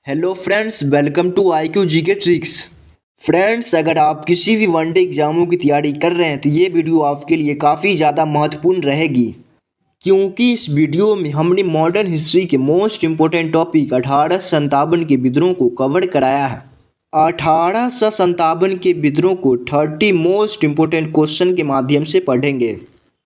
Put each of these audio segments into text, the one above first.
Hello friends, welcome to IQ GK tricks. Friends, अगर आप किसी भी वनडे एग्जामों की तैयारी कर रहे हैं तो ये वीडियो आपके लिए काफ़ी ज़्यादा महत्वपूर्ण रहेगी, क्योंकि इस वीडियो में हमने मॉडर्न हिस्ट्री के मोस्ट इम्पोर्टेंट टॉपिक 1857 के विद्रोह को कवर कराया है। 1857 के विद्रोह को 30 मोस्ट इम्पोर्टेंट क्वेश्चन के माध्यम से पढ़ेंगे।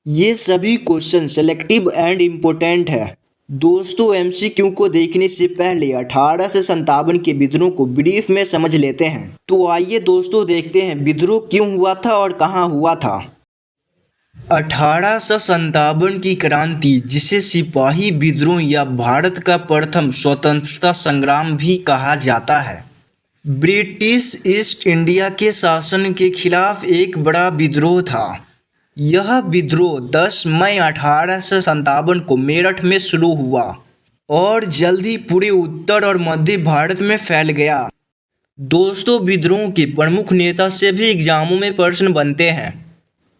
ये सभी क्वेश्चन सेलेक्टिव एंड इम्पोर्टेंट है। दोस्तों, MCQ को देखने से पहले 1857 के विद्रोह को ब्रीफ में समझ लेते हैं। तो आइए दोस्तों, देखते हैं विद्रोह क्यों हुआ था और कहाँ हुआ था। 1857 की क्रांति, जिसे सिपाही विद्रोह या भारत का प्रथम स्वतंत्रता संग्राम भी कहा जाता है, ब्रिटिश ईस्ट इंडिया के शासन के खिलाफ एक बड़ा विद्रोह था। यह विद्रोह 10 मई 1857 को मेरठ में शुरू हुआ और जल्दी पूरे उत्तर और मध्य भारत में फैल गया। दोस्तों, विद्रोह के प्रमुख नेता से भी एग्जामों में प्रश्न बनते हैं।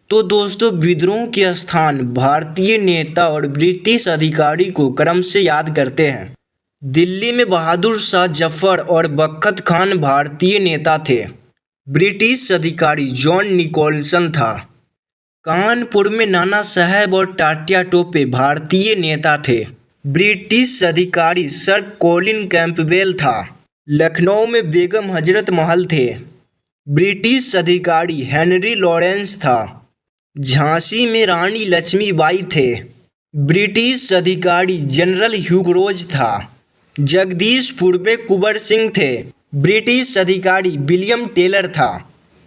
तो दोस्तों, विद्रोह के स्थान भारतीय नेता और ब्रिटिश अधिकारी को क्रम से याद करते हैं। दिल्ली में बहादुर शाह जफर और बख्त खान भारतीय नेता थे। ब्रिटिश अधिकारी जॉन निकोलसन था। कानपुर में नाना साहेब और टाटिया टोपे भारतीय नेता थे। ब्रिटिश अधिकारी सर कॉलिन कैंपबेल था। लखनऊ में बेगम हजरत महल थे। ब्रिटिश अधिकारी हेनरी लॉरेंस था। झांसी में रानी लक्ष्मीबाई थे। ब्रिटिश अधिकारी जनरल ह्यूगरोज था। जगदीशपुर में कुंवर सिंह थे। ब्रिटिश अधिकारी विलियम टेलर था।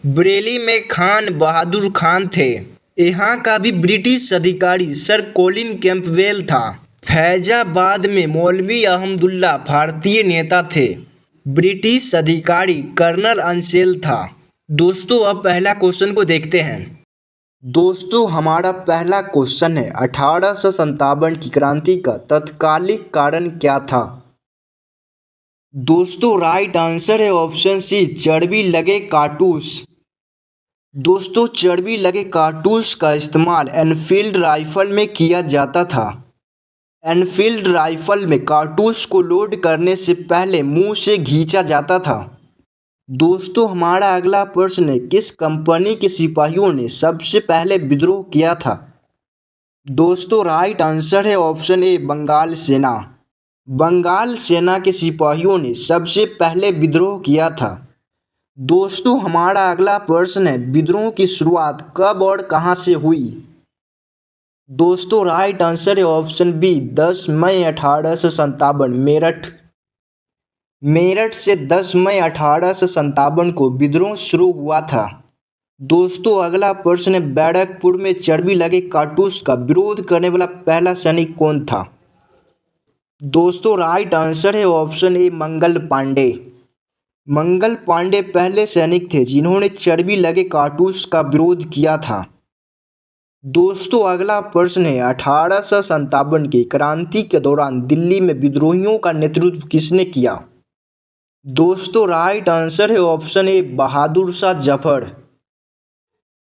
बरेली में खान बहादुर खान थे। यहाँ का भी ब्रिटिश अधिकारी सर कॉलिन कैंपबेल था। फैजाबाद में मौलवी अहमदुल्ला भारतीय नेता थे। ब्रिटिश अधिकारी कर्नल अंसेल था। दोस्तों, अब पहला क्वेश्चन को देखते हैं। दोस्तों, हमारा पहला क्वेश्चन है 1857 की क्रांति का तत्कालिक कारण क्या था। दोस्तों, राइट आंसर है ऑप्शन सी, चर्बी लगे कारतूस। दोस्तों, चर्बी लगे कारतूस का इस्तेमाल एनफील्ड राइफल में किया जाता था। एनफील्ड राइफल में कारतूस को लोड करने से पहले मुंह से खींचा जाता था। दोस्तों, हमारा अगला प्रश्न है, किस कंपनी के सिपाहियों ने सबसे पहले विद्रोह किया था। दोस्तों, राइट आंसर है ऑप्शन ए, बंगाल सेना। बंगाल सेना के सिपाहियों ने सबसे पहले विद्रोह किया था। दोस्तों, हमारा अगला प्रश्न है, विद्रोह की शुरुआत कब और कहां से हुई। दोस्तों, राइट आंसर है ऑप्शन बी, 10 मई 1857 मेरठ। मेरठ से 10 मई 1857 को विद्रोह शुरू हुआ था। दोस्तों, अगला प्रश्न है, बैरकपुर में चर्बी लगे कारतूस का विरोध करने वाला पहला सैनिक कौन था। दोस्तों, राइट आंसर है ऑप्शन ए, मंगल पांडे। मंगल पांडे पहले सैनिक थे जिन्होंने चर्बी लगे कारतूस का विरोध किया था। दोस्तों, अगला प्रश्न है, 1857 की क्रांति के दौरान दिल्ली में विद्रोहियों का नेतृत्व किसने किया। दोस्तों, राइट आंसर है ऑप्शन ए, बहादुर शाह जफर।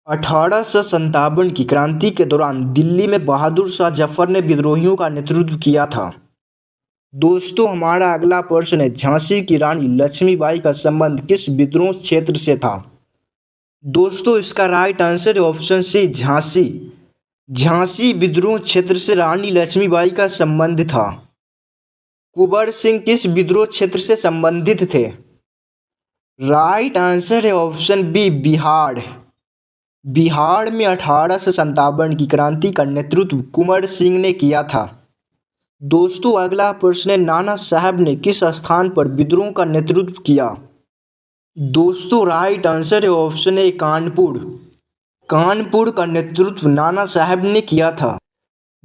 1857 की क्रांति के दौरान दिल्ली में बहादुर शाह जफर ने विद्रोहियों का नेतृत्व किया था। दोस्तों, हमारा अगला प्रश्न है, झांसी की रानी लक्ष्मीबाई का संबंध किस विद्रोह क्षेत्र से था। दोस्तों, इसका राइट आंसर है ऑप्शन सी, झांसी। झांसी विद्रोह क्षेत्र से रानी लक्ष्मीबाई का संबंध था। कुंवर सिंह किस विद्रोह क्षेत्र से संबंधित थे। राइट आंसर है ऑप्शन बी, बिहार। बिहार में 1857 की क्रांति का नेतृत्व कुंवर सिंह ने किया था। दोस्तों, अगला प्रश्न है, नाना साहब ने किस स्थान पर विद्रोह का नेतृत्व किया। दोस्तों, राइट आंसर है ऑप्शन ए, कानपुर। कानपुर का नेतृत्व नाना साहब ने किया था।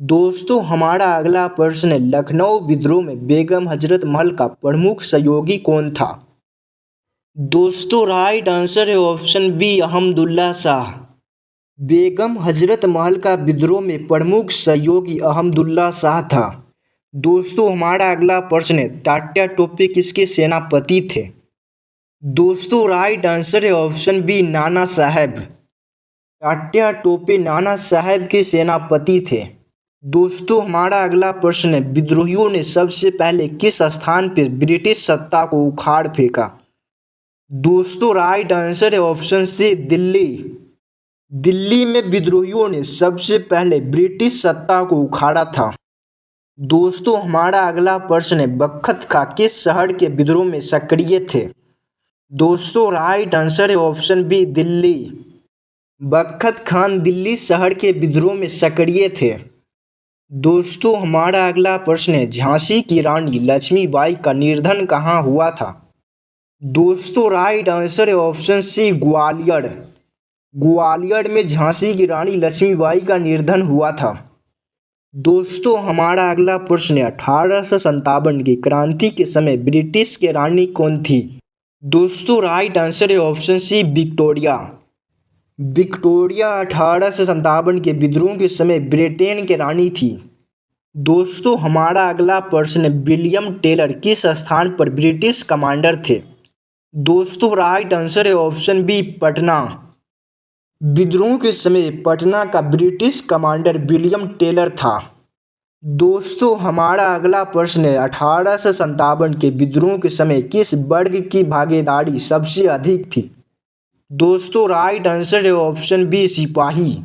दोस्तों, हमारा अगला प्रश्न है, लखनऊ विद्रोह में बेगम हजरत महल का प्रमुख सहयोगी कौन था। दोस्तों, राइट आंसर है ऑप्शन बी, अहमदुल्ला शाह। बेगम हजरत महल का विद्रोह में प्रमुख सहयोगी अहमदुल्ला शाह था। दोस्तों, हमारा अगला प्रश्न है, टाटिया टोपे किसके सेनापति थे। दोस्तों, राइट आंसर है ऑप्शन बी, नाना साहेब। टाटिया टोपे नाना साहेब के सेनापति थे। दोस्तों हमारा अगला प्रश्न है, विद्रोहियों ने सबसे पहले किस स्थान पर ब्रिटिश सत्ता को उखाड़ फेंका? दोस्तों राइट आंसर है ऑप्शन सी दिल्ली। दिल्ली में विद्रोहियों ने सबसे पहले ब्रिटिश सत्ता को उखाड़ा था। दोस्तों हमारा अगला प्रश्न है, बख्त खां किस शहर के विद्रोह में सक्रिय थे? दोस्तों राइट आंसर है ऑप्शन बी दिल्ली। बख्त खान दिल्ली शहर के विद्रोह में सक्रिय थे। दोस्तों हमारा अगला प्रश्न है, झांसी की रानी लक्ष्मीबाई का निर्धन कहाँ हुआ था? दोस्तों राइट आंसर है ऑप्शन सी ग्वालियर। ग्वालियर में झांसी की रानी लक्ष्मीबाई का निर्धन हुआ था। दोस्तों हमारा अगला प्रश्न है, 1857 की क्रांति के समय ब्रिटिश की रानी कौन थी? दोस्तों राइट आंसर है ऑप्शन सी विक्टोरिया। विक्टोरिया 1857 के विद्रोह के समय ब्रिटेन की रानी थी। दोस्तों हमारा अगला प्रश्न है, विलियम टेलर किस स्थान पर ब्रिटिश कमांडर थे? दोस्तों राइट आंसर है ऑप्शन बी पटना। विद्रोह के समय पटना का ब्रिटिश कमांडर विलियम टेलर था। दोस्तों हमारा अगला प्रश्न है, 1857 के विद्रोह के समय किस वर्ग की भागीदारी सबसे अधिक थी? दोस्तों राइट आंसर है ऑप्शन बी सिपाही।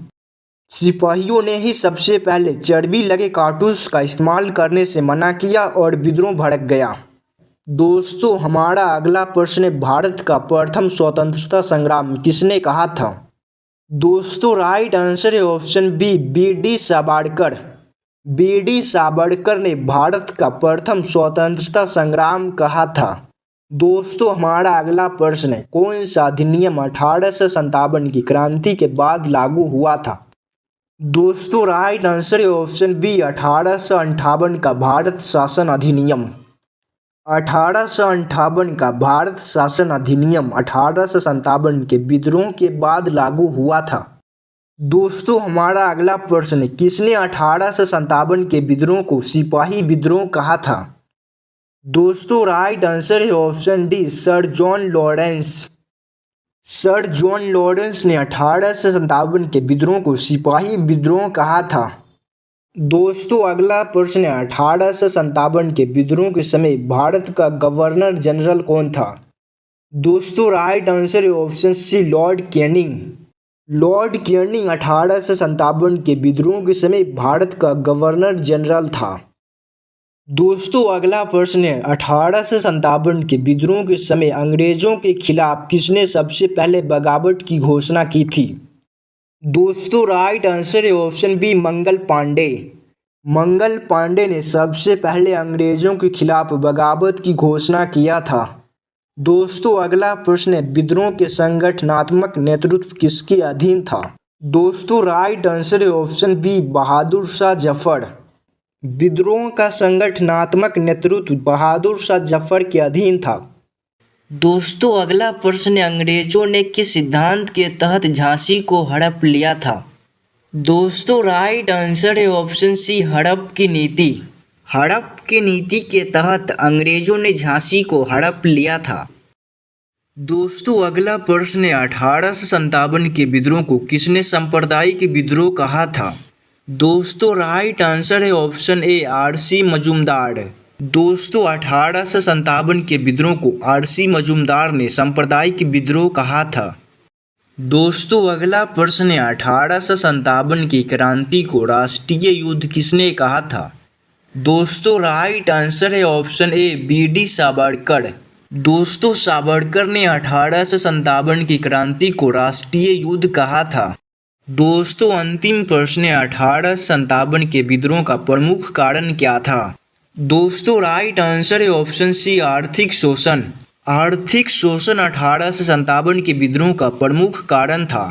सिपाहियों ने ही सबसे पहले चर्बी लगे कारतूस का इस्तेमाल करने से मना किया और विद्रोह भड़क गया। दोस्तों हमारा अगला प्रश्न है, भारत का प्रथम स्वतंत्रता संग्राम किसने कहा था? दोस्तों राइट आंसर है option B B D. Savarkar. B D. Savarkar ने भारत का प्रथम स्वतंत्रता संग्राम कहा था। दोस्तों हमारा अगला प्रश्न है, कौन सा अधिनियम 1857 की क्रांति के बाद लागू हुआ था? दोस्तों राइट आंसर है ऑप्शन बी 1858 का भारत शासन अधिनियम। 1858 का भारत शासन अधिनियम 1857 के विद्रोह के बाद लागू हुआ था। दोस्तों हमारा अगला प्रश्न है, किसने 1857 के विद्रोह को सिपाही विद्रोह कहा था? दोस्तों राइट आंसर है option D sir John Lawrence. Sir John Lawrence ने 1857 के विद्रोह को सिपाही विद्रोह कहा था। दोस्तों अगला प्रश्न है, 1857 के विद्रोह के समय भारत का गवर्नर जनरल कौन था? दोस्तों राइट आंसर है option C Lord Canning. Lord Canning 1857 के विद्रोह के समय भारत का गवर्नर जनरल था। दोस्तों अगला प्रश्न है, 1857 के विद्रोह के समय अंग्रेजों के खिलाफ किसने सबसे पहले बगावत की घोषणा की थी? दोस्तों राइट आंसर है ऑप्शन बी मंगल पांडे। मंगल पांडे ने सबसे पहले अंग्रेजों के खिलाफ बगावत की घोषणा किया था। दोस्तों अगला प्रश्न है, विद्रोह के संगठनात्मक नेतृत्व किसके अधीन था? दोस्तों राइट आंसर है ऑप्शन बी बहादुर शाह जफर। विद्रोह का संगठनात्मक नेतृत्व बहादुर शाह जफर के अधीन था। दोस्तों अगला प्रश्न, अंग्रेजों ने किस सिद्धांत के तहत झांसी को हड़प लिया था? दोस्तों राइट आंसर है ऑप्शन सी हड़प की नीति। हड़प की नीति के तहत अंग्रेजों ने झांसी को हड़प लिया था। दोस्तों अगला प्रश्न है, 1857 के विद्रोह को किसने सांप्रदायिक विद्रोह कहा था? दोस्तों राइट आंसर है ऑप्शन ए आर.सी. मजूमदार। दोस्तों 1857 के विद्रोह को आर.सी. मजूमदार ने सांप्रदायिक विद्रोह कहा था। दोस्तों अगला प्रश्न है, 1857 की क्रांति को राष्ट्रीय युद्ध किसने कहा था? दोस्तों राइट आंसर है ऑप्शन ए बी.डी. सावरकर। दोस्तों सावरकर ने 1857 की क्रांति को राष्ट्रीय युद्ध कहा था। दोस्तों अंतिम प्रश्न है, 1857 के विद्रोह का प्रमुख कारण क्या था? दोस्तों राइट आंसर है ऑप्शन सी आर्थिक शोषण। आर्थिक शोषण 1857 के विद्रोह का प्रमुख कारण था।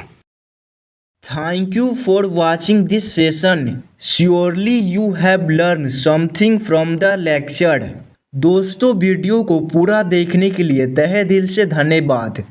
Thank you for watching this session. Surely you have learn something from the lecture. दोस्तों वीडियो को पूरा देखने के लिए तहे दिल से धन्यवाद।